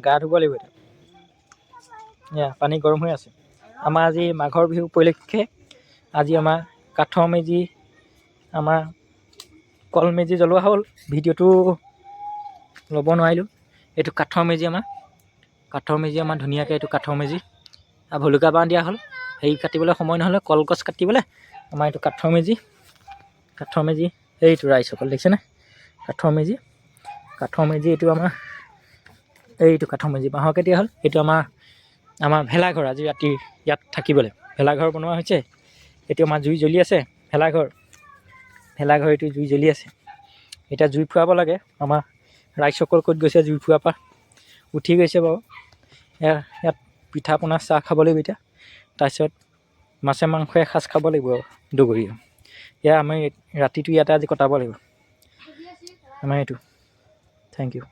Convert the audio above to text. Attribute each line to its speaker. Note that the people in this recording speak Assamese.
Speaker 1: গা ধুব লাগিব এতিয়া পানী গৰম হৈ আছে আমাৰ আজি মাঘৰ বিহু উপলক্ষে আজি আমাৰ কাঠৰ মেজি আমাৰ কল মেজি জ্বলোৱা হ'ল ভিডিঅ'টো ল'ব নোৱাৰিলোঁ এইটো কাঠৰ মেজি আমাৰ ধুনীয়াকৈ এইটো কাঠৰ মেজি আৰু ভলুকা বাঁহ দিয়া হ'ল হেৰি কাটিবলৈ সময় নহ'লে কলগছ কাটিবলৈ আমাৰ এইটো কাঠৰ মেজি এইটো ৰাইজসকল দেখিছেনে কাঠৰ মেজি এইটো আমাৰ এইটো কাঠৰ মেজি বাঁহকে দিয়া হ'ল এইটো আমাৰ ভেলাঘৰ আজি ৰাতি ইয়াত থাকিবলৈ ভেলাঘৰ বনোৱা হৈছে এইটো আমাৰ জুই জ্বলি আছে ভেলাঘৰ এইটো জুই জ্বলি আছে এতিয়া জুই ফুৱাব লাগে আমাৰ ৰাইজসকল ক'ত গৈছে জুই ফুৱাৰ পৰা উঠি গৈছে বাৰু ইয়াত পিঠা পনা চাহ খাব লাগিব এতিয়া তাৰপিছত মাছে মাংস এসাঁজ খাব লাগিব দুপৰীয়া আমি ৰাতিটো ইয়াতে আজি কটাব লাগিব আমাৰ এইটো থেংক ইউ